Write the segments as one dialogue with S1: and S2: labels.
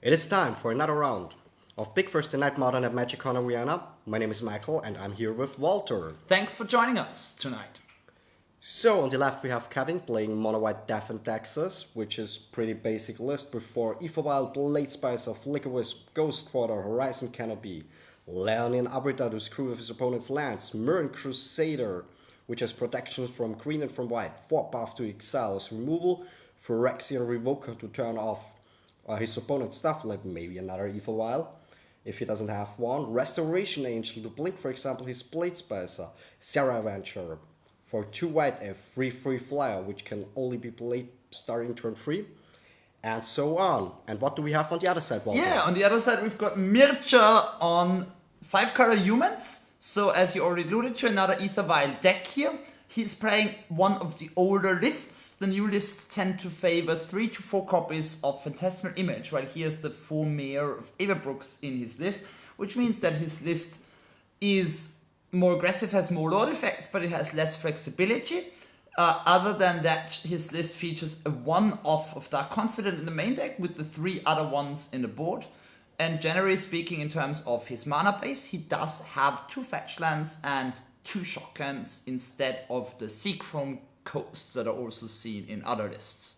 S1: It is time for another round of Big Thursday Night Modern at Magic Corner Vienna. My name is Michael and I'm here with Woelfler.
S2: Thanks for joining us tonight.
S1: So on the left we have Kevin playing Mono White Death and Taxes, which is pretty basic list with 4 Etherwild, Blade Spice of Liquor Wisp, Ghost Quarter, Horizon Canopy, Leonin Arbiter to screw with his opponent's lands, Murn Crusader, which has protections from green and from white, 4 buff to exile as removal, Phyrexian Revoker to turn off his opponent's stuff, like maybe another Etherwild, if he doesn't have one, Restoration Angel to blink, for example, his Blade Spicer, Sarah Adventure, for 2 white, a 3/3 flyer, which can only be played starting turn 3, and so on. And what do we have on the other side, Walter?
S2: Yeah, on the other side we've got Mircha on 5-color humans. So as you already alluded to, another Etherwild deck here. He's playing one of the older lists. The new lists tend to favor 3 to 4 copies of Phantasmal Image, while he has the 4 Mayor of Everbrooks in his list, which means that his list is more aggressive, has more lord effects, but it has less flexibility. Other than that, his list features a 1-off of Dark Confident in the main deck with the 3 other ones in the board. And generally speaking, in terms of his mana base, he does have 2 fetch lands and 2 shock lands instead of the Seachrome coasts that are also seen in other lists.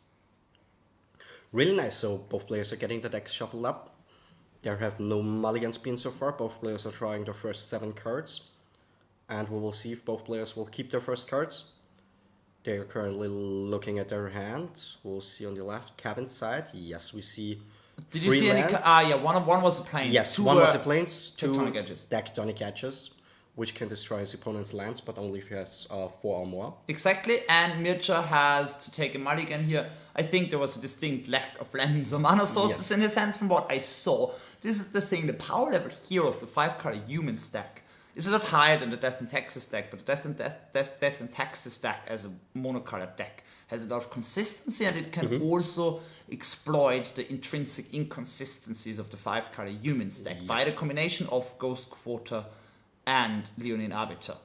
S1: Really nice, so both players are getting the decks shuffled up. There have no mulligans been so far, both players are trying their first 7 cards. And we will see if both players will keep their first cards. They are currently looking at their hand. We'll see on the left, Kevin's side. Yes, we see.
S2: Did you see any? Yeah, one was a plains.
S1: Yes, 2 one was a plains, 2
S2: tectonic edges.
S1: Tectonic edges, which can destroy his opponent's lands, but only if he has 4 or more.
S2: Exactly, and Mircha has to take a mulligan here. I think there was a distinct lack of lands or mana sources in his hands from what I saw. This is the thing, the power level here of the 5-color human stack is a lot higher than the Death and Taxes deck, but the Death and Taxes deck as a monocolored deck has a lot of consistency, and it can also exploit the intrinsic inconsistencies of the 5-color humans deck by the combination of Ghost Quarter and Leonin Arbiter.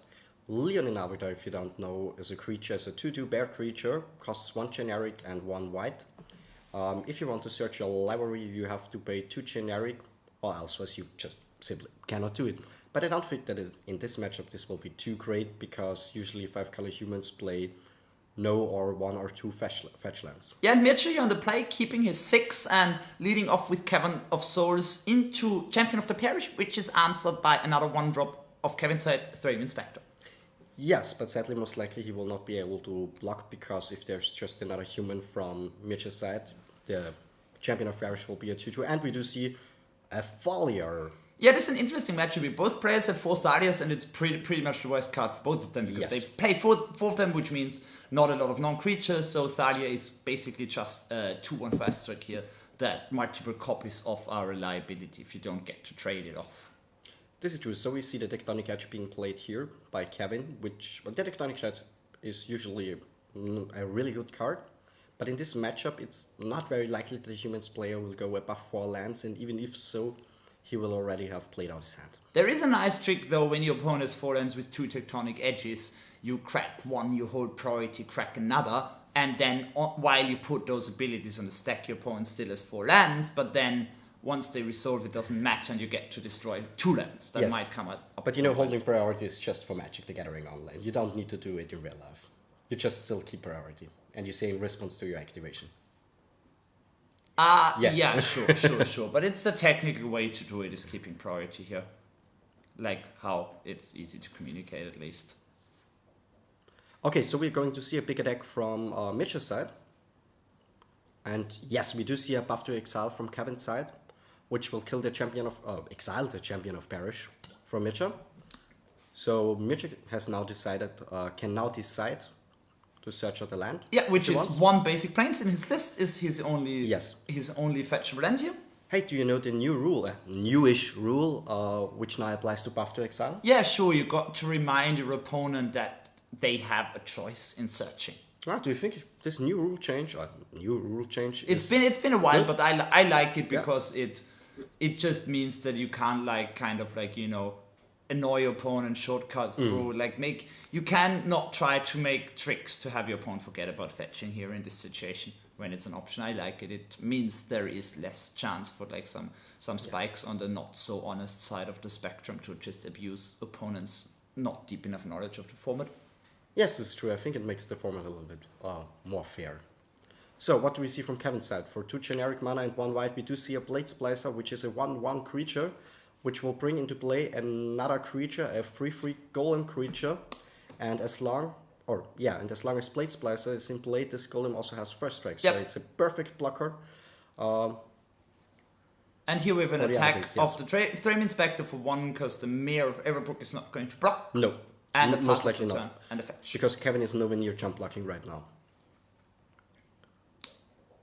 S1: Leonin Arbiter, if you don't know, is a creature, is a 2/2 bear creature, costs 1 generic and 1 white. If you want to search your library, you have to pay 2 generic, or else you just simply cannot do it. But I don't think that in this matchup this will be too great, because usually 5-color humans play no or 1 or 2 fetch lands.
S2: Yeah, and Mircha here on the play, keeping his 6 and leading off with Cavern of Souls into Champion of the Parish, which is answered by another 1-drop of Kevin's side, Thraben Spectre.
S1: Yes, but sadly most likely he will not be able to block, because if there's just another human from Mircha's side, the Champion of Parish will be a 2/2, and we do see a Foliar.
S2: Yeah, this is an interesting matchup. Both players have 4 Thalias, and it's pretty much the worst card for both of them, because they play 4 of them, which means not a lot of non-creatures, so Thalia is basically just a 2/1 fast strike here that multiple copies of our reliability if you don't get to trade it off.
S1: This is true, so we see the Tectonic Edge being played here by Kevin, which, well, the Tectonic Edge is usually a really good card, but in this matchup it's not very likely that the humans player will go above 4 lands, and even if so, he will already have played out his hand.
S2: There is a nice trick though, when your opponent has 4 lands with 2 Tectonic Edges, you crack one, you hold priority, crack another, and then while you put those abilities on the stack, your opponent still has 4 lands, but then once they resolve it doesn't matter and you get to destroy 2 lands. That might come up.
S1: But you know, holding priority is just for Magic the Gathering online. You don't need to do it in real life. You just still keep priority, and you say in response to your activation.
S2: Yes. Yeah, sure. But it's the technical way to do it, is keeping priority here. Like how it's easy to communicate, at least.
S1: Okay, so we're going to see a big attack from Mitchell's side. And yes, we do see a buff to exile from Kevin's side, which will kill the champion of, exile the Champion of Parish from Mitchell. So Mitchell has now decided, can now decide to search out the land.
S2: Yeah, which is 1 basic plains in his list, is his only fetchable land here.
S1: Hey, do you know the new rule, newish rule, which now applies to buff to exile?
S2: Yeah, sure, you got to remind your opponent that they have a choice in searching.
S1: Do you think this new rule change,
S2: It's been a while, but I like it because it just means that you can't annoy your opponent, shortcut through, you can not try to make tricks to have your opponent forget about fetching here in this situation. when it's an option. I like it. It means there is less chance for like some spikes on the not so honest side of the spectrum to just abuse opponents' not deep enough knowledge of the format.
S1: Yes, this is true. I think it makes the format a little bit more fair. So, what do we see from Kevin's side? For 2 generic mana and 1 white, we do see a Blade Splicer, which is a 1/1 creature, which will bring into play another creature, a 3/3 golem creature, and as long as Blade Splicer is in play, this golem also has first strike, so it's a perfect blocker.
S2: And here we have an attack
S1: things,
S2: of the Frame Inspector for 1, because the Mayor of Everbrook is not going to block.
S1: No,
S2: and
S1: most likely not,
S2: and the fetch.
S1: because Kevin is nowhere near jump blocking right now.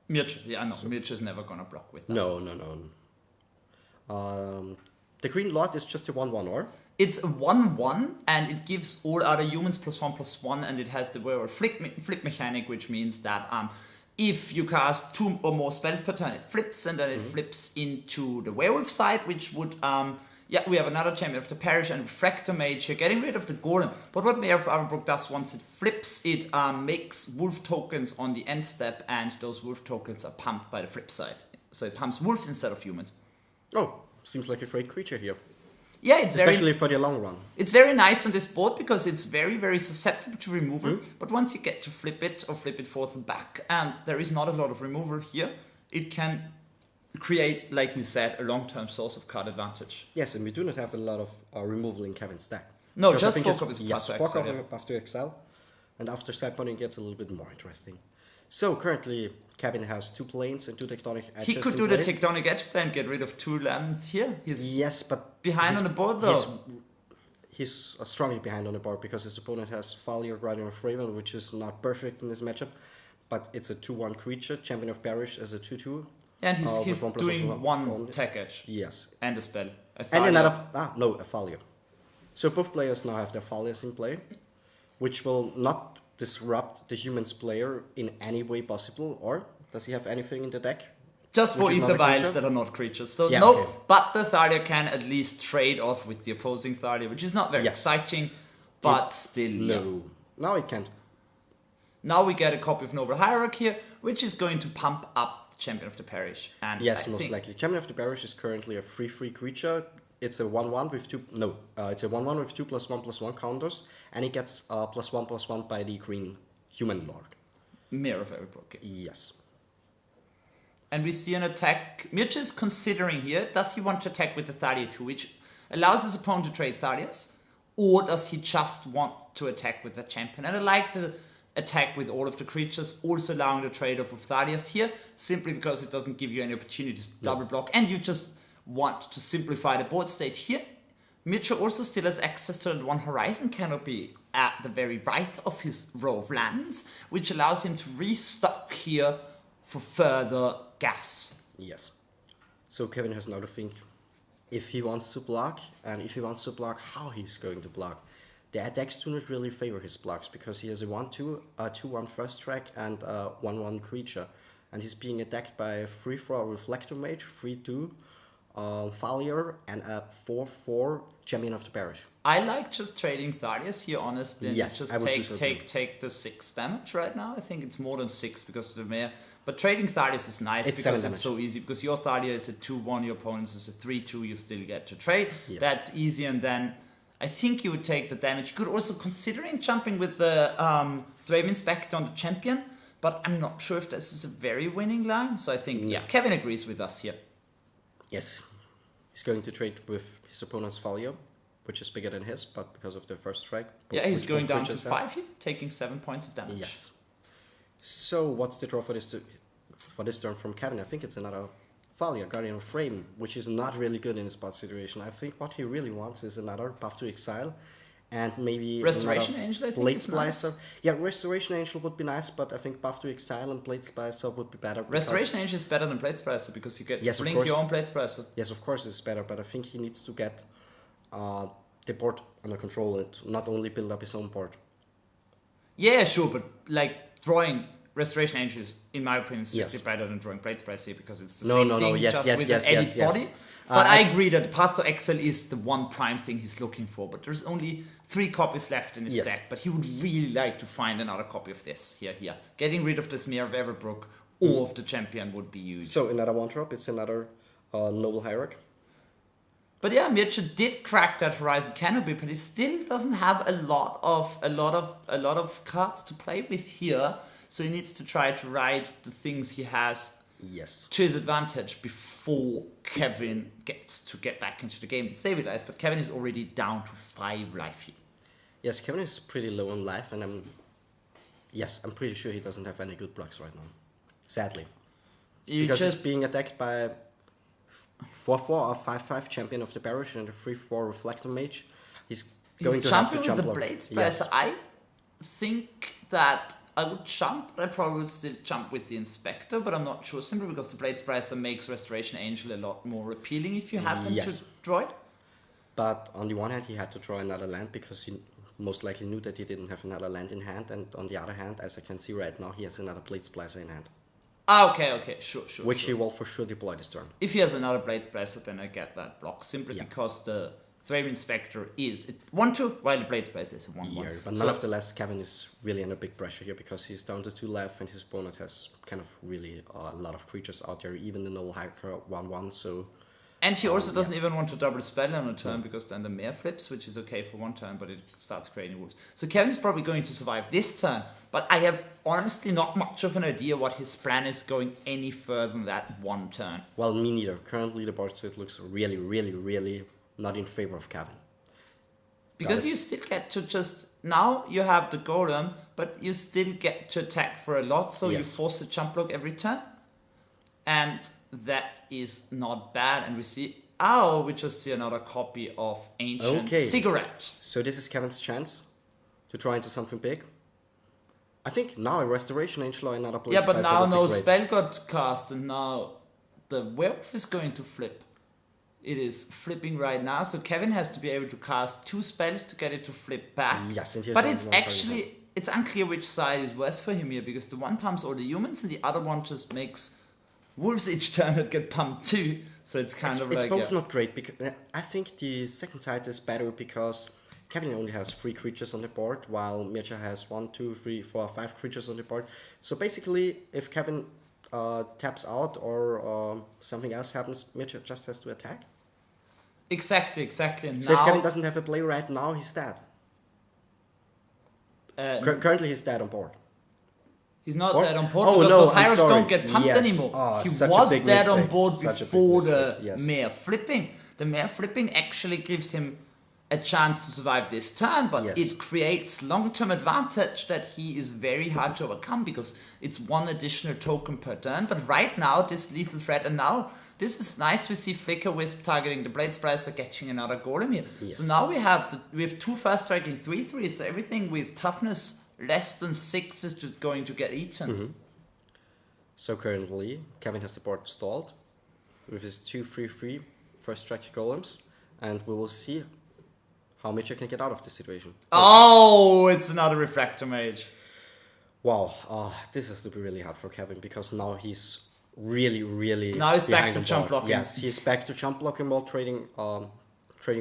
S2: Mircha, Mircha is never gonna block with that.
S1: No. The Green Lord is just a 1/1, or?
S2: It's a 1/1, and it gives all other humans +1/+1, and it has the Werewolf flip mechanic, which means that if you cast 2 or more spells per turn, it flips, and then it flips into the Werewolf side, which would, we have another Champion of the Parish and Refractor Mage here, getting rid of the Golem. But what Mayor of Everbrook does once it flips, it makes Wolf tokens on the end step, and those Wolf tokens are pumped by the flip side. So it pumps Wolves instead of humans.
S1: Oh, seems like a great creature here.
S2: Yeah, it's
S1: especially for the long run.
S2: It's very nice on this board because it's very, very susceptible to removal. But once you get to flip it or flip it forth and back, and there is not a lot of removal here, it can create, like you said, a long-term source of card advantage.
S1: Yes, and we do not have a lot of removal in Kevin's deck.
S2: No, just 4 copies of
S1: Yes, 4 copies to Excel, and after sideboarding gets a little bit more interesting. So currently, Kevin has 2 planes and 2 tectonic edges.
S2: He could do the tectonic edge play and get rid of 2 lands here.
S1: Yes, but
S2: behind on the board though.
S1: He's strongly behind on the board because his opponent has Falia, Guardian of Raven, which is not perfect in this matchup. But it's a 2/1 creature. Champion of Parish as a 2/2.
S2: And he's doing 1 tech edge.
S1: Yes.
S2: And a spell.
S1: And another, a Falia. So both players now have their Falias in play, which will not disrupt the human's player in any way possible, or does he have anything in the deck?
S2: Just for Ether Vials that are not creatures. So but the Thalia can at least trade off with the opposing Thalia, which is not very exciting, but still.
S1: No, it can't.
S2: Now we get a copy of Noble Hierarch here, which is going to pump up Champion of the Parish. And
S1: yes, most likely. Champion of the Parish is currently a 3/3 creature. It's a 1/1 with 2. No, it's a 1/1 with 2 +1/+1 counters, and it gets +1/+1 by the Green Human Lord.
S2: Mirror of Everbrook.
S1: Yes.
S2: And we see an attack. Mircha is considering here, does he want to attack with the Thalia 2, which allows his opponent to trade Thalias, or does he just want to attack with the champion? And I like the attack with all of the creatures, also allowing the trade-off of Thalias here, simply because it doesn't give you any opportunities to double block, and you just want to simplify the board state here. Mircha also still has access to the 1 Horizon Canopy at the very right of his row of lands, which allows him to restock here for further gas.
S1: Yes. So Kevin has now to think if he wants to block, and if he wants to block, how he's going to block. The decks do not really favor his blocks because he has a 1/2, a 2/1 first strike, and a 1/1 creature. And he's being attacked by a 3/4 Reflector Mage, 3/2 Failure, and a 4/4 Champion of the Parish.
S2: I like just trading Thalias here, honestly.
S1: Yes,
S2: just
S1: I would do so
S2: take the 6 damage right now. I think it's more than 6 because of the Mayor. But trading Thalias is nice because it's so easy. Because your Thalia is a 2/1, your opponent's is a 3/2, you still get to trade. Yes. That's easy, and then I think you would take the damage. You could also considering jumping with the Frame Inspector on the champion, but I'm not sure if this is a very winning line. So I think, Kevin agrees with us here.
S1: Yes, he's going to trade with his opponent's Falia, which is bigger than his, but because of the first strike.
S2: Yeah, he's going down to 5 here, taking 7 points of damage.
S1: Yes. So what's the draw for this turn from Kevin? I think it's another Falia, Guardian of Frame, which is not really good in his spot situation. I think what he really wants is another Path to Exile, and maybe
S2: Restoration Angel, I think
S1: Blade
S2: is
S1: Splicer.
S2: Nice.
S1: Yeah, Restoration Angel would be nice, but I think Path to Exile and Blade Splicer would be better.
S2: Restoration Angel is better than Blade Splicer because you get to blink your own Blade Splicer.
S1: Yes, of course it's better, but I think he needs to get the board under control and not only build up his own board.
S2: Yeah, sure, but like drawing Restoration Angel is, in my opinion, strictly better than drawing Blade Splicer because it's the same thing, just with an edit body. But I agree that Path to Exile is the one prime thing he's looking for. But there's only 3 copies left in his deck. But he would really like to find another copy of this here. Getting rid of this Mayor of Everbrook or of the champion would be huge.
S1: So another one drop. It's another Noble Hierarch.
S2: But yeah, Mircha did crack that Horizon Canopy, but he still doesn't have a lot of cards to play with here. So he needs to try to ride the things he has
S1: Yes.
S2: to his advantage before Kevin gets to get back into the game and stabilize. But Kevin is already down to 5 life here.
S1: Yes, Kevin is pretty low on life, and I'm pretty sure he doesn't have any good blocks right now. Sadly. Because he's being attacked by 4-4 or 5-5 champion of the barrage and a 3-4 reflector mage. He's going to have to jump
S2: with the
S1: block.
S2: blades.
S1: Yes.
S2: I think that I would jump, but I probably would still jump with the Inspector, but I'm not sure, simply because the Blades Pricer makes Restoration Angel a lot more appealing if you happen to draw it.
S1: But on the one hand, he had to draw another land because he most likely knew that he didn't have another land in hand, and on the other hand, as I can see right now, he has another Blades Pricer in hand.
S2: Okay, sure.
S1: Which he will for sure deploy this turn.
S2: If he has another Blades Pricer, then I get that block, simply because the Flame Inspector is 1-2, while the Blades Pricer is 1-1.
S1: Yeah, but nonetheless, Kevin is really under big pressure here because he's down to 2 life, and his opponent has kind of really a lot of creatures out there, even the Noble Hierarch 1-1, so...
S2: And he also doesn't even want to double spell on a turn, because then the mare flips, which is okay for 1 turn, but it starts creating wolves. So Kevin's probably going to survive this turn, but I have honestly not much of an idea what his plan is going any further than that 1 turn.
S1: Well, me neither. Currently, the board state looks really, really, really not in favor of Kevin.
S2: Because you still get to just... Now you have the golem, but you still get to attack for a lot, so you force a jump block every turn. And that is not bad. And we see... we just see another copy of Ancient Cigarette.
S1: So this is Kevin's chance to try into something big. I think now a Restoration Angel or another Blades
S2: Yeah, but
S1: Pricer
S2: now
S1: would be
S2: no
S1: great.
S2: spell got cast, and now the Werewolf is going to flip. It is flipping right now, so Kevin has to be able to cast 2 spells to get it to flip back.
S1: Yes, and here's
S2: but
S1: only
S2: it's
S1: one
S2: actually, it's unclear which side is worse for him here, because the one pumps all the humans and the other one just makes wolves each turn that get pumped too. So it's kind of
S1: it's
S2: like...
S1: both not great, because I think the second side is better because Kevin only has 3 creatures on the board, while Mircha has 1, 2, 3, 4, 5 creatures on the board. So basically, if Kevin taps out or something else happens, Mircha just has to attack.
S2: Exactly. And
S1: So
S2: now,
S1: if Kevin doesn't have a play right now, he's dead. Currently, he's dead on board.
S2: He's not
S1: What?
S2: dead on board
S1: Oh,
S2: because
S1: no,
S2: those
S1: I'm
S2: hierarchs
S1: sorry.
S2: don't get pumped
S1: Yes.
S2: anymore.
S1: Oh,
S2: He
S1: such a
S2: was
S1: big
S2: dead on
S1: mistake.
S2: board
S1: Such a big
S2: before the
S1: mistake, yes.
S2: mare flipping. The mare flipping actually gives him a chance to survive this turn, but it creates long-term advantage that he is very hard to overcome because it's 1 additional token per turn. But right now, this lethal threat, and now this is nice. We see Flicker Wisp targeting the Blades Pricer, getting another golem here.
S1: Yes.
S2: So now we have 2 fast striking 3/3. So everything with toughness less than 6 is just going to get eaten.
S1: Mm-hmm. So currently, Kevin has the board stalled with his 2 3/3 first strike golems, and we will see how Mircha can get out of this situation.
S2: Oh, it's another Refractor Mage.
S1: Wow, this has to be really hard for Kevin because now he's really
S2: Now he's back
S1: behind
S2: to
S1: on
S2: jump
S1: board.
S2: blocking.
S1: Yes, he's back to jump blocking while trading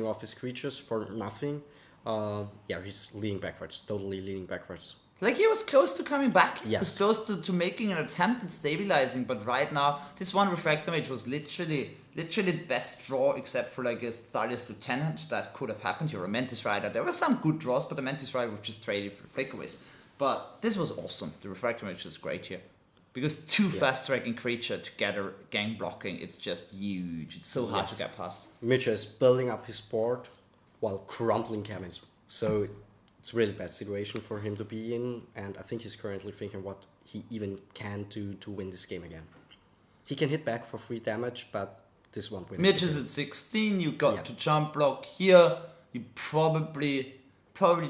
S1: off his creatures for nothing. He's leaning backwards, totally leaning backwards.
S2: Like he was close to coming back. He
S1: Yes.
S2: was close to making an attempt at stabilizing, but right now this one Refractor Mage was literally the best draw, except for like a Thalia's Lieutenant that could have happened here. A Mantis Rider. There were some good draws, but the Mantis Rider was just traded for Flicker Wisp. But this was awesome. The Refractor Mage is great here. Because 2 fast striking creature together gang blocking, it's just huge. It's so hard to get past.
S1: Mircha is building up his board while crumpling Kevin's. So it's a really bad situation for him to be in, and I think he's currently thinking what he even can do to win this game again. He can hit back for 3 damage, but this won't win.
S2: Mitch is at 16, you got to jump block here. You probably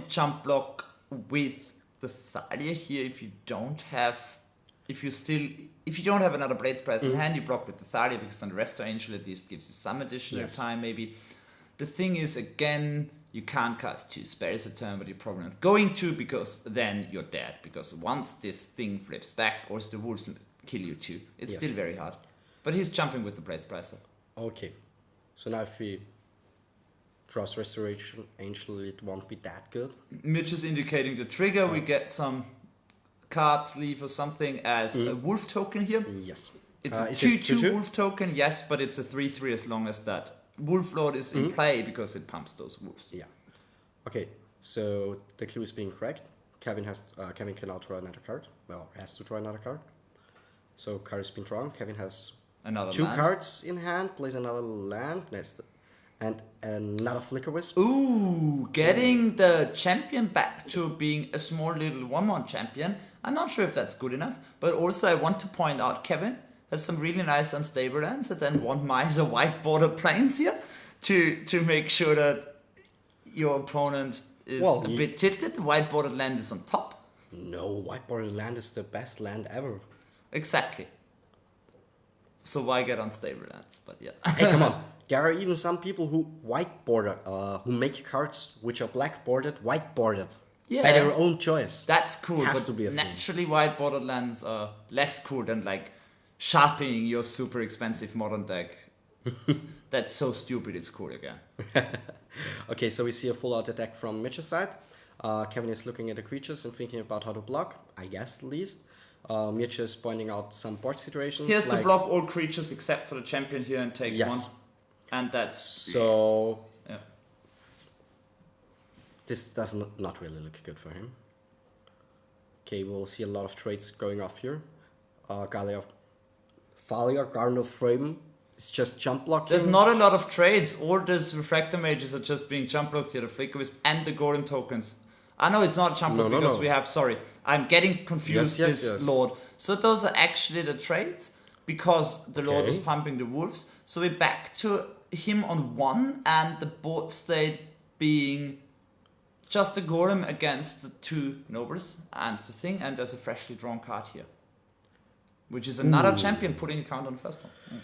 S2: jump block with the Thalia here if you don't have... If you don't have another Blades Pricer in hand, you block with the Thalia because then the Resto Angel at least gives you some additional time maybe. The thing is, again, you can't cast 2 spells a turn, but you're probably not going to because then you're dead. Because once this thing flips back, or the wolves kill you too, it's still very hard. But he's jumping with the Blades Pricer.
S1: Okay, so now if he draws Restoration Angel, it won't be that good.
S2: Mitch is indicating the trigger. We get some card sleeve or something as a wolf token here.
S1: Yes.
S2: It's a
S1: Is
S2: 2/2
S1: it
S2: wolf token, yes, but it's a 3/3 as long as that Woelfler is in play because it pumps those wolves.
S1: Yeah. Okay, so the clue is being correct. Kevin can now draw another card. Well, has to draw another card. So card has been drawn. Kevin has
S2: Another
S1: 2
S2: land.
S1: cards in hand, plays another land, and another Flicker Wisp.
S2: Ooh, getting the champion back to being a small little 1/1 champion. I'm not sure if that's good enough, but also I want to point out Kevin has some really nice unstable lands and then 1 Miser white bordered plains here to make sure that your opponent is a bit tilted. The white bordered land is on top.
S1: No, white border land is the best land ever.
S2: Exactly. So why get unstable lands? But yeah.
S1: Hey, come on. There are even some people who who make cards which are black bordered, white bordered.
S2: Yeah.
S1: By their own choice.
S2: That's cool.
S1: Has
S2: but
S1: to be a thing.
S2: naturally, white bordered lands are less cool than like sharpening your super expensive modern deck. That's so stupid. It's cool again.
S1: Okay, so we see a full out attack from Mitch's side. Kevin is looking at the creatures and thinking about how to block, I guess at least. Mitch is pointing out some board situations.
S2: He has to block all creatures except for the champion here and take
S1: Yes.
S2: 1. And that's
S1: So
S2: yeah.
S1: this does not really look good for him. Okay, we'll see a lot of trades going off here. Thalia, Garden of Frame is just jump blocking.
S2: There's not a lot of trades. All these refractor mages are just being jump blocked here. The Flicker Wisp and the Golem tokens. I know it's not jump block because we have. Sorry, I'm getting confused.
S1: Yes.
S2: Lord. So those are actually the trades because the Lord was
S1: Okay.
S2: pumping the wolves. So we're back to him on 1 and the board state being just a Golem against the 2 nobles and the thing. And there's a freshly drawn card here, which is another champion putting a count on the first one.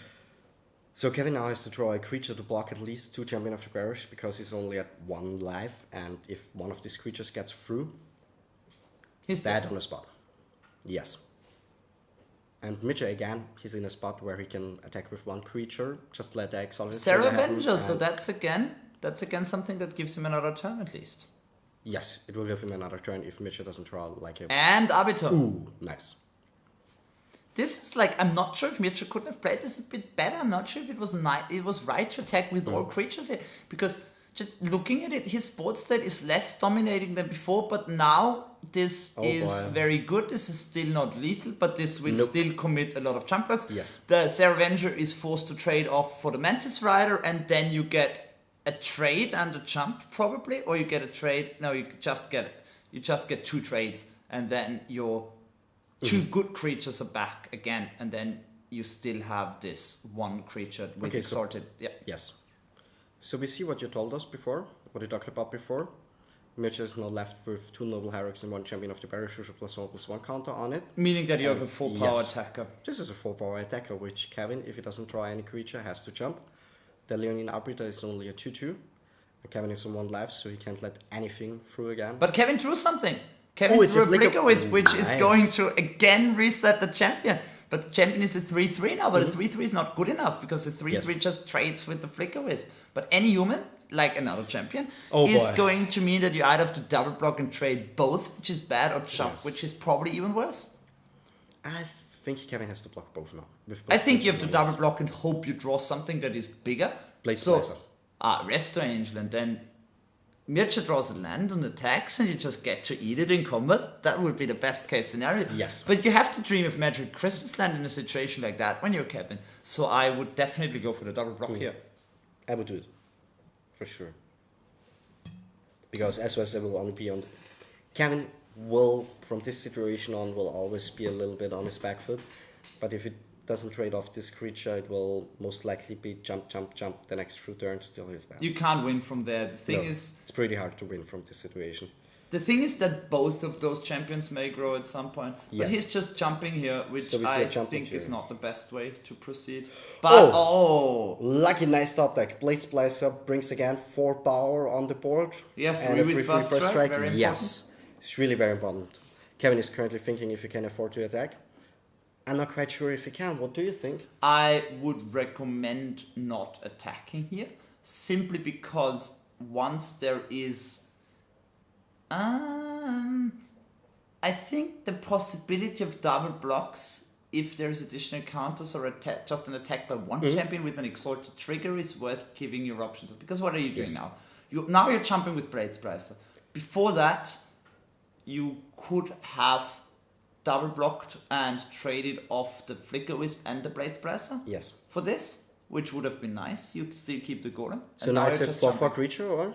S1: So Kevin now has to draw a creature to block at least 2 Champion of the Parish because he's only at 1 life, and if one of these creatures gets through, he's dead on the spot. Yes. And Mitchell again, he's in a spot where he can attack with 1 creature, just let the Exile
S2: Sarah
S1: happen,
S2: Avenger, so
S1: and-
S2: that's again something that gives him another turn at least.
S1: Yes, it will give him another turn if Mitchell doesn't draw like a...
S2: And Arbiter.
S1: Ooh, nice.
S2: This is like, I'm not sure if Mitchell could have played this a bit better. I'm not sure if it was right to attack with all creatures here. Because just looking at it, his board state is less dominating than before, but now this is very good. This is still not lethal, but this will still commit a lot of jump blocks.
S1: Yes.
S2: The Sarah Avenger is forced to trade off for the Mantis Rider, and then you get a trade and a jump probably, or you get a trade. No, you just get 2 trades, and then your 2 good creatures are back again, and then you still have this 1 creature with exalted. Yeah.
S1: Yes. So we see what you told us before, what you talked about before. Mitch is now left with 2 Noble Hierarchs and 1 Champion of the Parish with a +1/+1 counter on it.
S2: Meaning that you have a full power
S1: yes.
S2: attacker.
S1: This is a 4 power attacker, which Kevin, if he doesn't draw any creature, has to jump. The Leonine Arbiter is only a 2/2. And Kevin is on 1 life, so he can't let anything through again.
S2: But Kevin drew something. Kevin
S1: it's
S2: drew
S1: a
S2: a
S1: Flicker
S2: Flicker Wisp, which is
S1: Nice.
S2: going to again reset the champion. But the champion is a 3/3 now, but the 3/3 is not good enough because the 3/3 just trades with the Flicker Wisp. But any human, like another champion, is going to mean that you either have to double block and trade both, which is bad, or jump, which is probably even worse.
S1: I think Kevin has to block both now.
S2: I think you have to double block and hope you draw something that is bigger.
S1: Blazer.
S2: Resto Angel, and then Mircha draws a land and attacks, and you just get to eat it in combat. That would be the best case scenario.
S1: Yes.
S2: But you have to dream of Magic Christmas Land in a situation like that when you're Kevin. So I would definitely go for the double block here.
S1: I would do it. For sure. Because SOS will only be on... Kevin will, from this situation on, will always be a little bit on his back foot. But if it doesn't trade off this creature, it will most likely be jump, jump, jump. The next few turns still is there.
S2: You can't win from there. The thing is...
S1: It's pretty hard to win from this situation.
S2: The thing is that both of those champions may grow at some point. But he's just jumping here, which
S1: So
S2: I think is not the best way to proceed. But,
S1: Lucky, nice top deck. Blade Splicer brings again 4 power on the board.
S2: Yeah,
S1: and
S2: 3
S1: a
S2: with first strike, very
S1: Yes, it's really very important. Kevin is currently thinking if he can afford to attack. I'm not quite sure if he can. What do you think?
S2: I would recommend not attacking here, simply because once there is... I think the possibility of double blocks, if there's additional counters or just an attack by one champion with an exalted trigger, is worth giving your options. Because what are you doing now? Now you're jumping with Blade Splicer. Before that, you could have double blocked and traded off the Flicker Wisp and the Blade Splicer.
S1: Yes.
S2: For this, which would have been nice. You still keep the Golem.
S1: So now it's a 4/4 creature, or?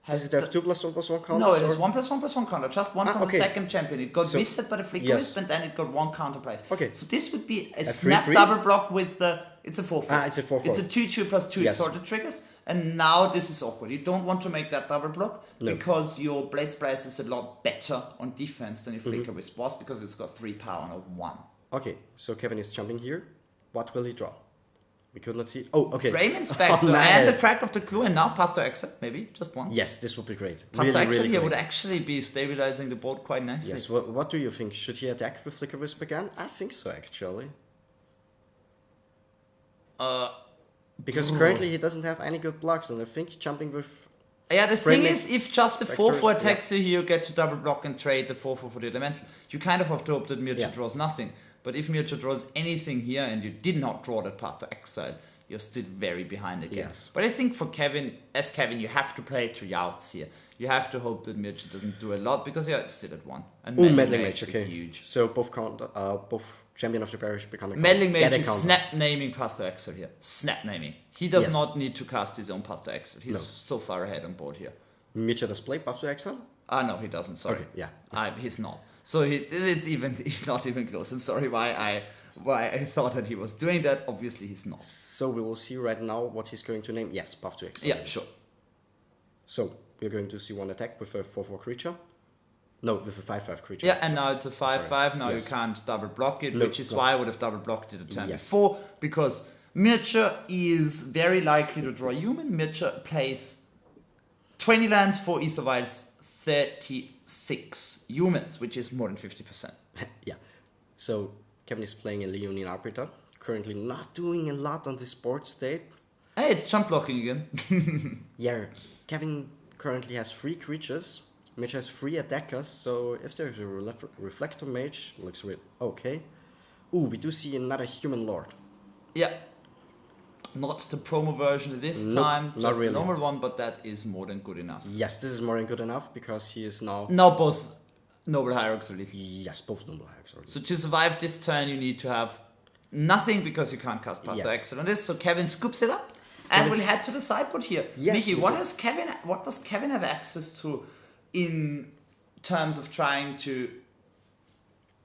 S1: Does it have 2+1/+1 counters?
S2: No, it has 1+1/+1 counter. Just one from
S1: okay.
S2: the second champion. It got visited by the Flicker Wisp and then it got one counter price.
S1: Okay.
S2: So this would be a
S1: 3/3?
S2: snap double block with the... It's a 4/4.
S1: It's a 4/4.
S2: It's a 2/2 plus 2 exalted triggers. And now this is awkward. You don't want to make that double block because your Blade Splice is a lot better on defense than your Flicker Wisp was because it's got 3 power, not 1.
S1: Okay, so Kevin is jumping here. What will he draw? We could not see. Oh, okay.
S2: Frame Inspector and the Crack of the Clue, and now Path to Exile, maybe just once.
S1: Yes, this would be great.
S2: Path to Exile here
S1: great.
S2: would actually be stabilizing the board quite nicely.
S1: Yes, what do you think? Should he attack with Flicker Wisp again? I think so, actually. Because currently he doesn't have any good blocks, and I think jumping with...
S2: Yeah, the thing is, if just the 4/4
S1: Spectres,
S2: attacks you, you get to double block and trade the 4/4 for the dimension, you kind of have to hope that Mircha draws nothing. But if Mircha draws anything here and you did not draw that Path to Exile, you're still very behind again.
S1: Yes.
S2: But I think for Kevin, you have to play to outs here. You have to hope that Mircha doesn't do a lot because you're still at 1. And
S1: Meddling Mage, okay.
S2: is huge.
S1: So both Champion of the Parish become a
S2: Meddling Mage is
S1: counter.
S2: snap naming Path to Exile here. Snap naming. He does not need to cast his own Path to Exile. He's so far ahead on board here.
S1: Mircha does play Path to Exile?
S2: No, he doesn't. Sorry.
S1: Okay, yeah.
S2: He's not. So it's not even close. I'm sorry why I thought that he was doing that. Obviously, he's not.
S1: So we will see right now what he's going to name. Yes, Path to Exile.
S2: Yeah, sure.
S1: So we're going to see one attack with a 4/4 creature. No, with a 5/5 creature.
S2: Yeah, and now it's a 5/5. Now you can't double block it, which is why I would have double blocked it a turn before, because Mircha is very likely to draw human. Mircha plays 20 lands for Ether Vials, 36 humans, which is more than 50%.
S1: Yeah. So Kevin is playing a Leonine Arbiter, currently not doing a lot on this board state.
S2: Hey, it's jump blocking again.
S1: Yeah, Kevin currently has 3 creatures. Mage has 3 attackers, so if there's a Reflector Mage, looks real okay. Ooh, we do see another Human Lord.
S2: Yeah. Not the promo version this time, just the normal one, but that is more than good enough.
S1: Yes, this is more than good enough because he is now...
S2: Now both Noble Hierarchs are lethal.
S1: Yes, both Noble Hierarchs are lethal.
S2: So to survive this turn, you need to have nothing because you can't cast Path to Exile on this. So Kevin scoops it up and we'll head to the sideboard here.
S1: Yes,
S2: Mickey, what does Kevin have access to in terms of trying to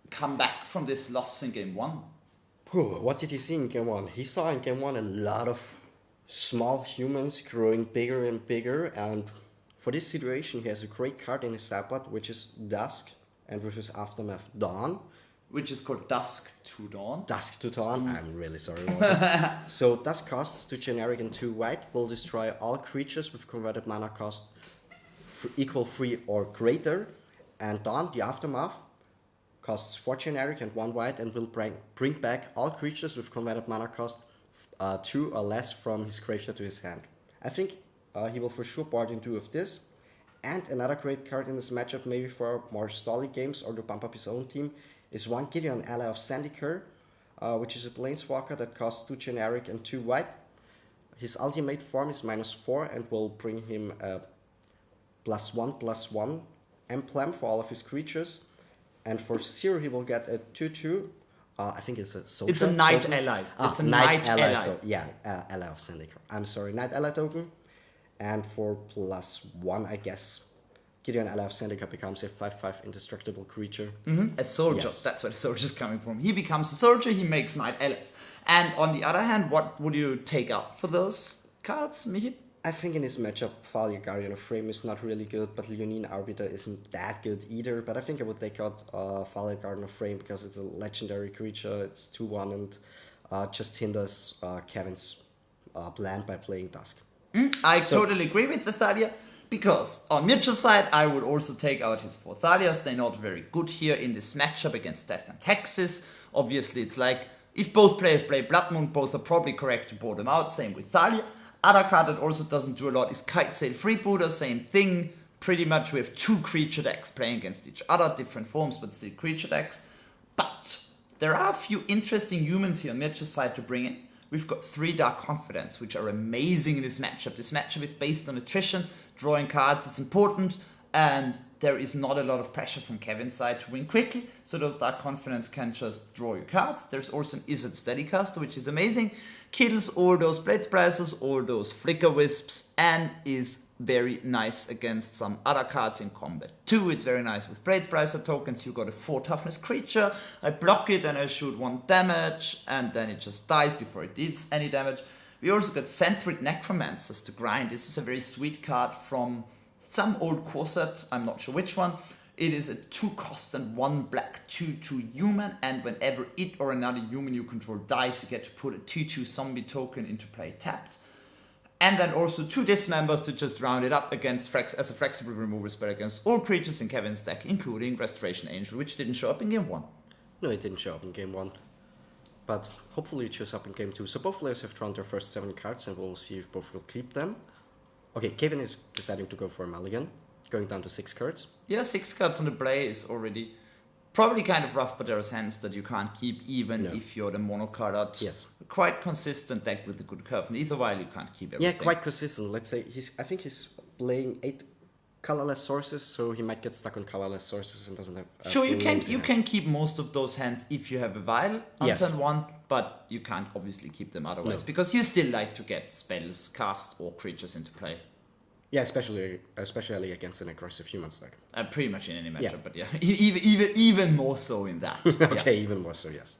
S2: come back from this loss in game 1?
S1: What did he see in game 1? He saw in game 1 a lot of small humans growing bigger and bigger, and for this situation he has a great card in his sideboard, which is Dusk, and with his aftermath Dawn.
S2: Which is called Dusk to Dawn.
S1: Dusk to Dawn, I'm really sorry about that. So Dusk costs 2 generic and 2 white, will destroy all creatures with converted mana cost equal 3 or greater, and Dawn, the aftermath, costs 4 generic and 1 white and will bring back all creatures with converted mana cost 2 or less from his graveyard to his hand. I think he will for sure board in 2 of this. And another great card in this matchup, maybe for more stally games or to bump up his own team, is 1 Gideon, Ally of Zendikar, which is a planeswalker that costs 2 generic and 2 white. His ultimate form is -4 and will bring him a +1/+1 emblem for all of his creatures. And for 0, he will get a 2/2. I think it's a soldier.
S2: It's a Knight
S1: token.
S2: Ally. It's a Knight Ally.
S1: Ally of Zendikar. I'm sorry, Knight Ally token. And for +1, I guess, Gideon, Ally of Zendikar becomes a 5/5 indestructible creature.
S2: A soldier.
S1: Yes.
S2: That's where the soldier is coming from. He becomes a soldier, he makes Knight Allies. And on the other hand, what would you take out for those cards, Michi?
S1: I think in this matchup, Thalia, Guardian of Frame is not really good, but Leonine Arbiter isn't that good either. But I think I would take out Thalia, Guardian of Frame because it's a legendary creature. It's 2/1 and just hinders Kevin's plan by playing Dusk.
S2: I totally agree with the Thalia, because on Mitchell's side, I would also take out his 4 Thalias. They're not very good here in this matchup against Death and Texas. Obviously, it's like, if both players play Blood Moon, both are probably correct to board them out. Same with Thalia. Other card that also doesn't do a lot is Kite Sail Freebooter, same thing. pretty much we have 2 creature decks playing against each other, different forms, but still creature decks. But there are a few interesting humans here on Mircha's side to bring in. We've got 3 Dark Confidence, which are amazing in this matchup. This matchup is based on attrition, drawing cards is important, and there is not a lot of pressure from Kevin's side to win quickly, so those Dark Confidence can just draw your cards. There's also an Izzet Steadycaster, which is amazing, kills all those Blade Splicers, all those Flicker Wisps, and is very nice against some other cards in combat too. It's very nice with Blade Splicer tokens. You got a 4 toughness creature, I block it and I shoot 1 damage, and then it just dies before it deals any damage. We also got Senthrid Necromancers to grind. This is a very sweet card from some old core set, I'm not sure which one. It is a 2 cost and 1 black 2/2 human, and whenever it or another human you control dies, you get to put a 2/2 zombie token into play tapped. And then also 2 dismembers to just round it up against as a flexible removal spell against all creatures in Kevin's deck, including Restoration Angel, which didn't show up in game 1.
S1: No, it didn't show up in game 1. But hopefully it shows up in game 2. So both players have drawn their first 7 cards, and we'll see if both will keep them. Okay, Kevin is deciding to go for a mulligan, going down to 6 cards.
S2: Yeah, 6 cards on the play is already probably kind of rough, but there are hands that you can't keep even if you're the monocolored.
S1: Yes.
S2: Quite consistent deck with a good curve. And either while you can't keep everything.
S1: Yeah, quite consistent. Let's say I think he's playing 8 colorless sources, so he might get stuck on colorless sources and doesn't have.
S2: Sure, you can keep most of those hands if you have a vial on turn 1, but you can't obviously keep them otherwise because you still like to get spells cast or creatures into play.
S1: Yeah, especially against an aggressive human stack.
S2: Pretty much in any matchup, but yeah, even more so in that.
S1: Okay, even more so, yes.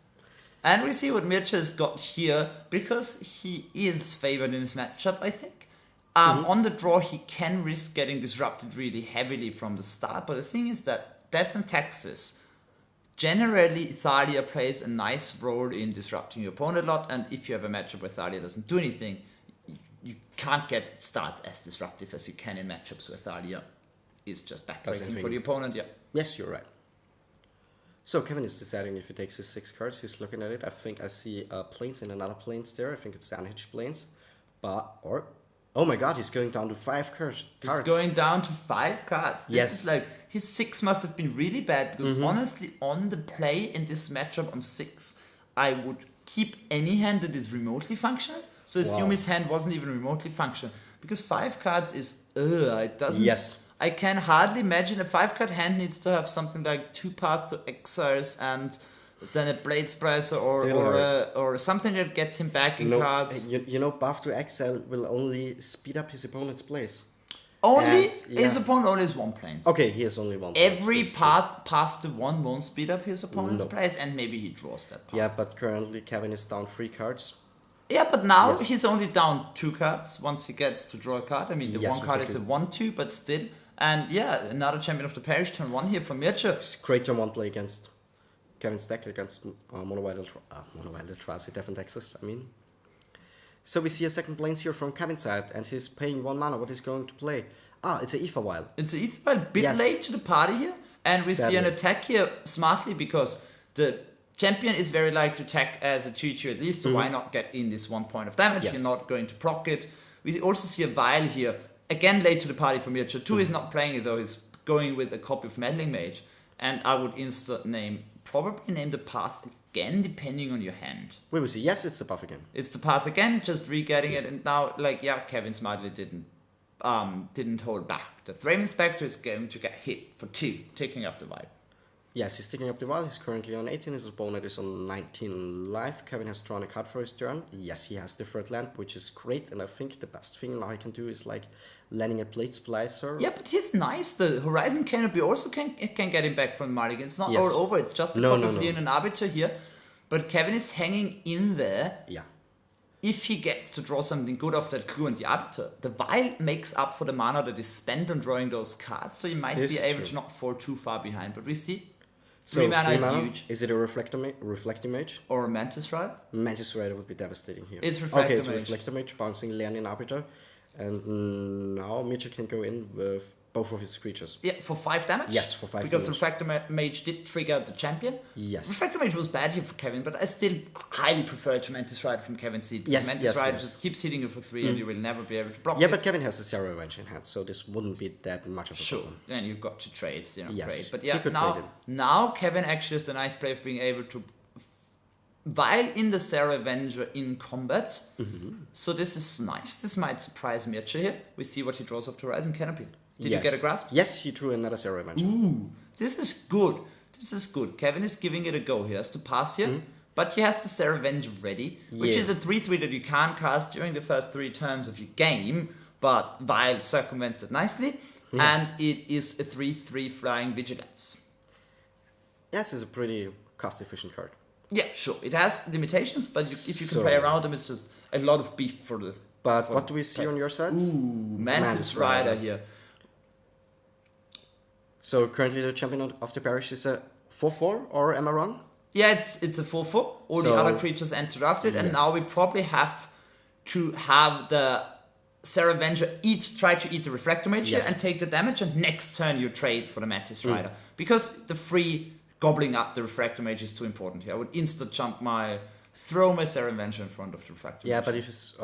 S2: And we see what Mircha has got here, because he is favored in this matchup, I think. On the draw, he can risk getting disrupted really heavily from the start, but the thing is that Death and Taxes, generally Thalia plays a nice role in disrupting your opponent a lot, and if you have a matchup where Thalia doesn't do anything, you can't get starts as disruptive as you can in matchups where Thalia is just backbreaking for the opponent.
S1: Yes, you're right. So Kevin is deciding if he takes his 6 cards. He's looking at it. I think I see planes and another planes there. I think it's the unhitched planes. Oh my god, he's going down to 5 cards.
S2: He's going down to 5 cards. This is like, his 6 must have been really bad, because honestly, on the play in this matchup on 6, I would keep any hand that is remotely functional. So assume his hand wasn't even remotely functional. Because 5 cards is, it doesn't...
S1: Yes.
S2: I can hardly imagine a 5-card hand needs to have something like 2 Path to Exiles and then a Blade Splicer or something that gets him back in cards.
S1: You know, Path to Exile will only speed up his opponent's plays.
S2: His opponent only has 1 planes.
S1: Okay, he has only 1
S2: Every path past the 1 won't speed up his opponent's plays, and maybe he draws that path.
S1: Yeah, but currently Kevin is down 3 cards.
S2: Yeah, but now he's only down 2 cards once he gets to draw a card. I mean, the 1 card is a 1/2, but still. And yeah, another Champion of the Parish, turn 1 here from Mircha.
S1: It's great turn 1 play against Kevin's deck, against Mono Wild Eldrazi, Death and Taxes, I mean. So we see a second planes here from Kevin's side, and he's paying 1 mana. What he's going to play? It's an Aether Vial.
S2: It's an Aether Vial, bit late to the party here. And we see an attack here smartly, because the Champion is very likely to attack as a 2/2 at least, so why not get in this 1 point of damage? You're not going to proc it. We also see a Vial here. Again, late to the party for Mircha. 2 is not playing it though, he's going with a copy of Meddling Mage. And I would probably name the path again, depending on your hand.
S1: We will see. Yes, it's the path again.
S2: It's the path again, just re-getting it. And now, Kevin smartly didn't hold back. The Thraben Inspector is going to get hit for 2, taking up the vibe.
S1: Yes, he's taking up the vial. He's currently on 18. His opponent is on 19 life. Kevin has drawn a card for his turn. Yes, he has Deferred Land, which is great. And I think the best thing now he can do is landing a Blade Splicer.
S2: Yeah, but he's nice. The Horizon Canopy also can get him back from Mulligan. It's not all over. It's just a couple of Leon and Arbiter here. But Kevin is hanging in there.
S1: Yeah.
S2: If he gets to draw something good off that Clue and the Arbiter, the Vial makes up for the mana that is spent on drawing those cards. So you might be able to not fall too far behind. But we see... 3 mana is huge.
S1: Is it a Reflecting Mage?
S2: Or a Mantis Rider?
S1: Mantis Rider would be devastating here.
S2: It's Reflector Mage.
S1: It's Reflector Mage, bouncing Leonin Arbiter. And now Mircha can go in with both of his creatures.
S2: Yeah, for 5 damage?
S1: Yes, for 5
S2: because
S1: damage.
S2: the Refractor Mage did trigger the champion.
S1: Yes.
S2: Refractor Mage was bad here for Kevin, but I still highly prefer to Mantis Rider from Kevin's seat.
S1: Yes,
S2: Mantis
S1: yes,
S2: Rider
S1: yes.
S2: just keeps hitting you for 3 and you will never be able to block
S1: Yeah,
S2: it.
S1: but Kevin has the Zero Revenge in hand, so this wouldn't be that much of a
S2: Sure,
S1: problem.
S2: and you've got 2 trades,
S1: Yes,
S2: great. But
S1: he
S2: yeah,
S1: could trade him.
S2: now Kevin actually has the nice play of being able to, while in the Sarah Avenger in combat, so this is nice. This might surprise Mircea here. We see what he draws off to Horizon Canopy. Did you get a grasp?
S1: Yes, he drew another Zero Revenge.
S2: Ooh, this is good. This is good. Kevin is giving it a go. He has to pass here, but he has the Sarah Avenger ready, which
S1: Yeah.
S2: is a 3/3 that you can't cast during the first 3 turns of your game, but Vile circumvents it nicely, and it is a 3/3 flying vigilance.
S1: Yes, it's a pretty cost-efficient card.
S2: Yeah, sure. It has limitations, but if you can
S1: So-
S2: play around them, it's just a lot of beef for the.
S1: But
S2: for
S1: what
S2: the
S1: do we see
S2: play.
S1: on your side?
S2: Ooh, Mantis Rider here.
S1: So currently the champion of the parish is a 4/4, or am I wrong?
S2: Yeah, it's a 4/4. All the
S1: So-
S2: other creatures enter after it, and
S1: Yes.
S2: now we probably have to have the Sarah Avenger try to eat the Refractor Mage here
S1: Yes.
S2: and take the damage, and next turn you trade for the Mantis Rider. Because the free gobbling up the Refractor Mage is too important here. I would throw my Sarah Avenger in front of the Refractor
S1: Yeah,
S2: Mage.
S1: but if he's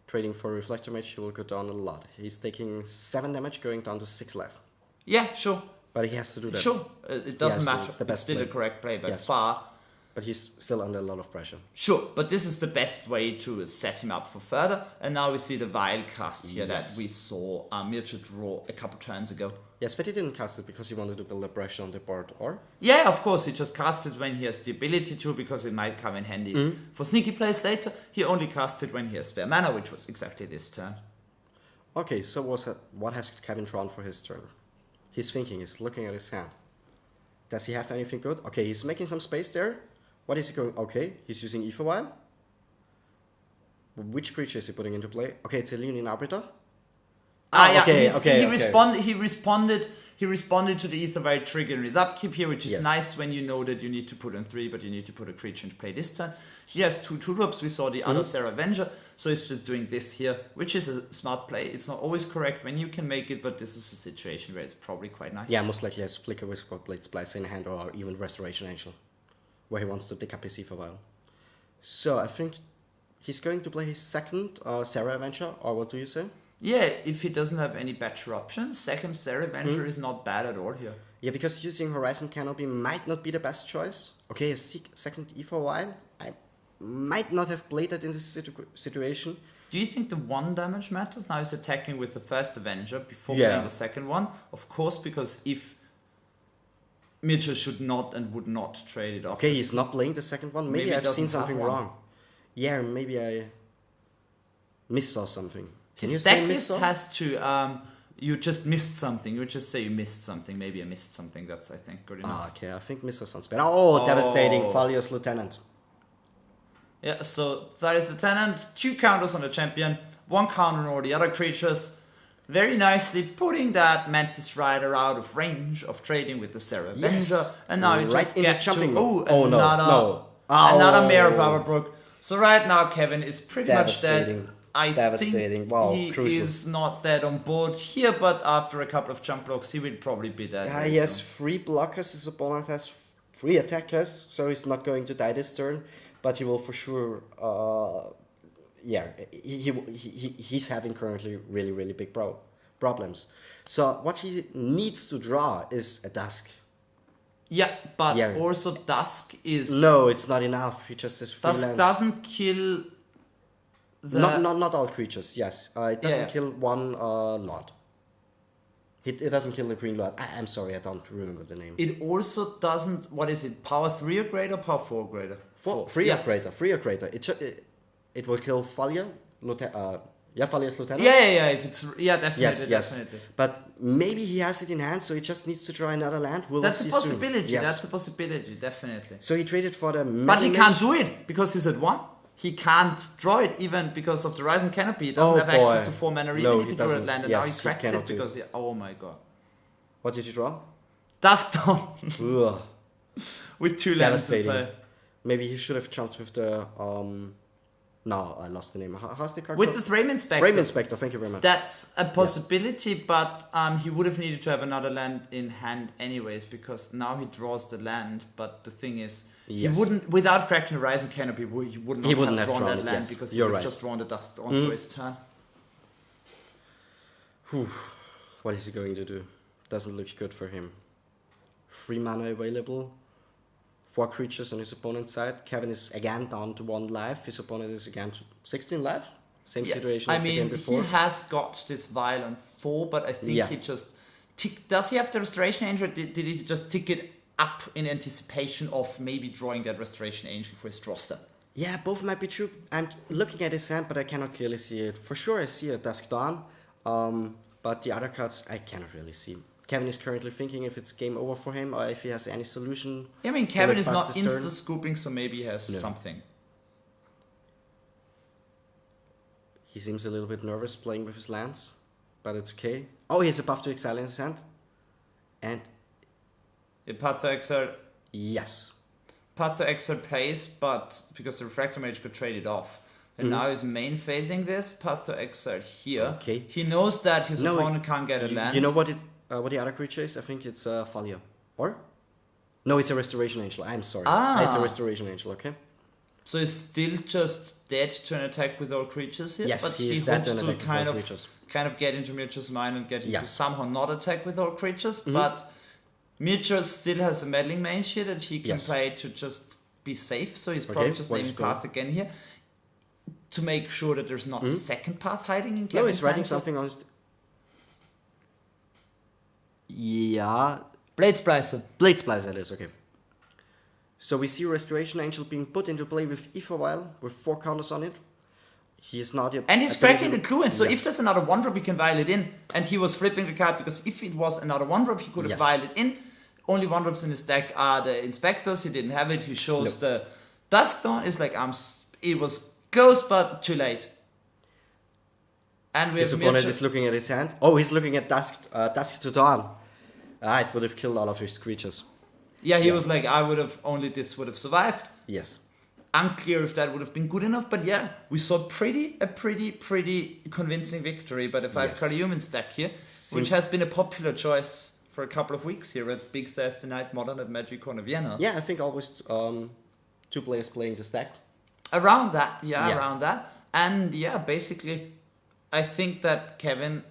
S1: trading for Reflector Mage, he will go down a lot. He's taking 7 damage, going down to 6 left.
S2: Yeah, sure.
S1: But he has to do that.
S2: Sure. It doesn't
S1: Yeah, so
S2: matter.
S1: it's the
S2: It's
S1: best
S2: still
S1: play.
S2: the correct play by
S1: Yes.
S2: far.
S1: But he's still under a lot of pressure.
S2: Sure, but this is the best way to set him up for further. And now we see the Vile cast here
S1: Yes.
S2: that we saw Mircea draw a couple turns ago.
S1: Yes, but he didn't cast it because he wanted to build a pressure on the board, or?
S2: Yeah, of course, he just casts it when he has the ability to, because it might come in handy for sneaky plays later. He only casts it when he has spare mana, which was exactly this turn.
S1: Okay, so what has Kevin drawn for his turn? He's thinking, he's looking at his hand. Does he have anything good? Okay, he's making some space there. What is he going? Okay, he's using Ether Vial. Which creature is he putting into play? Okay, it's a Leonin Arbiter.
S2: He
S1: okay.
S2: responded to the Ether Vial trigger in his upkeep here, which is
S1: Yes.
S2: nice when you know that you need to put in 3, but you need to put a creature into play this turn. He has 2 tulips. We saw the other Sarah Avenger, so he's just doing this here, which is a smart play. It's not always correct when you can make it, but this is a situation where it's probably quite nice.
S1: Yeah, most likely has Flicker with Blade Splice in hand, or even Restoration Angel, where he wants to dig up his Ether Vial. So I think he's going to play his second Sarah Avenger, or what do you say?
S2: Yeah, if he doesn't have any better options, second Sarah Avenger is not bad at all here.
S1: Yeah, because using Horizon Canopy might not be the best choice. Okay, a second Ether Vial. I might not have played that in this situation.
S2: Do you think the 1 damage matters? Now he's attacking with the first Avenger before
S1: Yeah.
S2: playing the second one. Of course, because if Mircea should not and would not trade it off.
S1: Okay, he's not playing the second one. Maybe
S2: Maybe
S1: I've seen
S2: doesn't have
S1: something
S2: one.
S1: wrong. Yeah, maybe I missaw something. Can you
S2: His
S1: say
S2: deck list
S1: missaw?
S2: has to, you just missed something. You just say you missed something. Maybe I missed something. That's, I think, good enough.
S1: Ah, okay, I think missaw sounds better. Oh, devastating.
S2: Oh.
S1: Falius Lieutenant.
S2: Yeah, so Thaddeus Lieutenant, 2 counters on the champion, 1 counter on all the other creatures. Very nicely putting that Mantis Rider out of range of trading with the Sarah Avenger.
S1: Yes.
S2: And now you
S1: Right
S2: just
S1: into
S2: get
S1: jumping
S2: to,
S1: mode. Oh, no, no.
S2: another Mare of
S1: Oh.
S2: Averbrook. So right now Kevin is pretty much
S1: Devastating.
S2: dead. I
S1: Devastating.
S2: think
S1: Wow,
S2: he
S1: crucial.
S2: is not dead on board here, but after a couple of jump blocks, he will probably be dead. very
S1: He has
S2: soon.
S1: 3 blockers, his opponent has 3 attackers, so he's not going to die this turn, but he will for sure, he's having currently really, really big problems. So what he needs to draw is a Dusk.
S2: Yeah, but
S1: Yeah.
S2: also Dusk is...
S1: No, it's not enough, he just has 3
S2: Dusk
S1: lands.
S2: doesn't kill the...
S1: Not all creatures, yes. It doesn't
S2: Yeah.
S1: kill one Lord. It doesn't kill the Green Lord. I'm sorry, I don't remember the name.
S2: It also doesn't. What is it? Power 3 or greater? Power 4 greater?
S1: Free
S2: Yeah.
S1: upgrader. It will kill Falia, Falia's Lieutenant.
S2: Yeah. If it's definitely,
S1: Yes.
S2: definitely.
S1: But maybe he has it in hand, so he just needs to draw another land.
S2: That's a
S1: see
S2: possibility.
S1: Soon. Yes.
S2: That's a possibility. Definitely.
S1: So he traded for the.
S2: But he can't do it because he's at 1. He can't draw it even because of the Horizon Canopy. He doesn't have access to 4 mana even
S1: No,
S2: if
S1: he
S2: he drew a
S1: doesn't.
S2: land, and
S1: Yes,
S2: now he
S1: he
S2: cracks
S1: cannot
S2: it
S1: do it.
S2: because oh my god.
S1: What did you draw?
S2: Dusk Dawn
S1: Ugh,
S2: with 2 lands to
S1: devastating.
S2: play.
S1: Maybe he should have jumped with the No, I lost the name. How's the card
S2: With
S1: called?
S2: the Frame Inspector.
S1: Frame Inspector, thank you very much.
S2: That's a possibility, but he would have needed to have another land in hand anyways, because now he draws the land. But the thing is, he wouldn't, without cracking Horizon Canopy, he wouldn't have drawn that land, because he would have just drawn the Dust on for his turn.
S1: Whew. What is he going to do? Doesn't look good for him. 3 mana available. 4 creatures on his opponent's side. Kevin is again down to 1 life. His opponent is again to 16 life. Same situation as the game before.
S2: He has got this vial on 4, but I think he just... Does he have the Restoration Angel, or did he just tick it up in anticipation of maybe drawing that Restoration Angel for his draw step?
S1: Yeah, both might be true. I'm looking at his hand, but I cannot clearly see it. For sure I see a Dusk Dawn, but the other cards I cannot really see. Kevin is currently thinking if it's game over for him or if he has any solution.
S2: I mean, Kevin is not insta-scooping, so maybe he has something.
S1: He seems a little bit nervous playing with his lands, but it's okay. Oh, he has a Path to Exile in his hand. And...
S2: Path to Exile...
S1: Yes.
S2: Path to Exile plays, but because the Refractor Mage got traded off. And now he's main phasing this, Path to Exile here.
S1: Okay.
S2: He knows that his opponent can't get a land.
S1: You know what the other creature is? I think it's Thalia. Or? No, it's a Restoration Angel. I'm sorry. It's a Restoration Angel, okay?
S2: So he's still just dead to an attack with all creatures here?
S1: Yes,
S2: but
S1: he is dead to an attack with all creatures.
S2: Kind of get into Mircha's mind and get him to somehow not attack with all creatures, but Mircha still has a Meddling Mage here that he can play to just be safe, so he's probably just naming Path again here to make sure that there's not a second Path hiding in Kevin's
S1: No, he's writing
S2: hand.
S1: something on his... Yeah.
S2: Blade Splicer.
S1: Blade Splicer, that is, okay. So we see Restoration Angel being put into play with Ether Vial with 4 counters on it. He is not yet...
S2: And he's cracking the clue in, so if there's another 1-drop, he can vial it in. And he was flipping the card, because if it was another 1-drop, he could have vialed it in. Only 1-drops in his deck are the Inspectors, he didn't have it. He shows the Dusk Dawn, it's like, it was Ghost, but too late. And we
S1: his
S2: have
S1: opponent is looking at his hand. Oh, he's looking at Dusk to Dawn. It would have killed all of his creatures.
S2: Yeah, he was like, this would have survived.
S1: Yes.
S2: Unclear if that would have been good enough, but yeah, we saw a pretty convincing victory by the 5-card Humans deck here, which has been a popular choice for a couple of weeks here at Big Thursday Night Modern at Magic Corner Vienna.
S1: Yeah, I think always 2 players playing this deck.
S2: Around that. And yeah, basically, I think that Kevin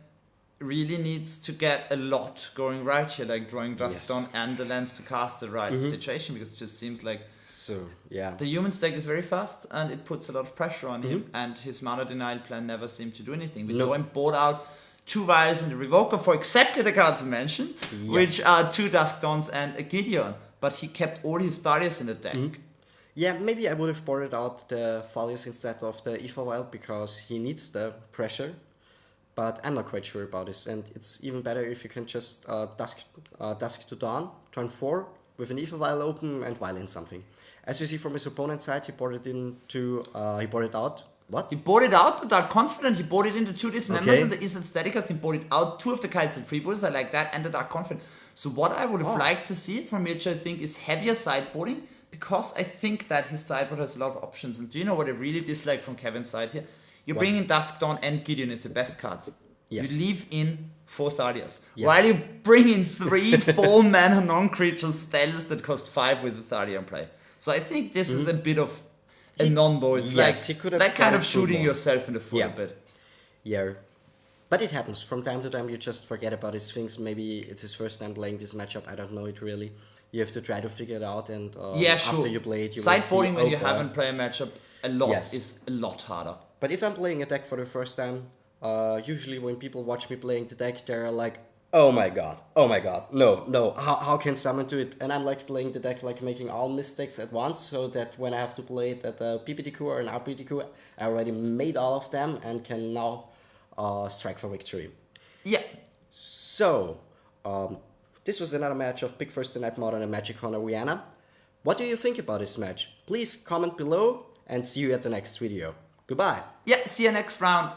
S2: really needs to get a lot going right here, like drawing Dusk Dawn and the lands to cast the right situation, because it just seems like the Humans deck is very fast and it puts a lot of pressure on him, and his mana denial plan never seemed to do anything. We saw him board out 2 vials in the Revoker for exactly the cards I mentioned, which are 2 Dusk Dawns and a Gideon, but he kept all his Thalias in the deck.
S1: Yeah, maybe I would have boarded out the Thalias instead of the Ether Vial, because he needs the pressure. But I'm not quite sure about this, and it's even better if you can just Dusk to Dawn, turn 4, with an Ether Vial open and vial in something. As we see from his opponent's side, he boarded out. What?
S2: He boarded out the Dark Confident, he boarded into 2 Dismembers and the Izzet Staticas, he boarded out 2 of the Kaizen Freebooters, I like that, and the Dark Confident. So what I would have liked to see from Mircha, I think, is heavier sideboarding, because I think that his sideboard has a lot of options. And do you know what I really dislike from Kevin's side here? You bring in Dusk Dawn and Gideon is the best cards. Yes. You leave in 4 Thalias. Yes. While you bring in 3 4-mana non-creature spells that cost 5 with the Thalia in play. So I think this is a bit of a non-bo. It's like kind of shooting yourself in the foot a bit.
S1: Yeah. But it happens. From time to time you just forget about these things. Maybe it's his first time playing this matchup. I don't know it really. You have to try to figure it out, and after you play it, you will see.
S2: Sideboarding when you haven't played a matchup a lot is a lot harder.
S1: But if I'm playing a deck for the first time, usually when people watch me playing the deck, they're like, oh my god, no, how can someone do it? And I'm like playing the deck, like making all mistakes at once, so that when I have to play it at a PPTQ or an RPTQ, I already made all of them and can now strike for victory.
S2: Yeah.
S1: So, this was another match of Big Thursday Night Modern and Magic Corner Vienna. What do you think about this match? Please comment below and see you at the next video. Goodbye.
S2: Yeah, see you next round.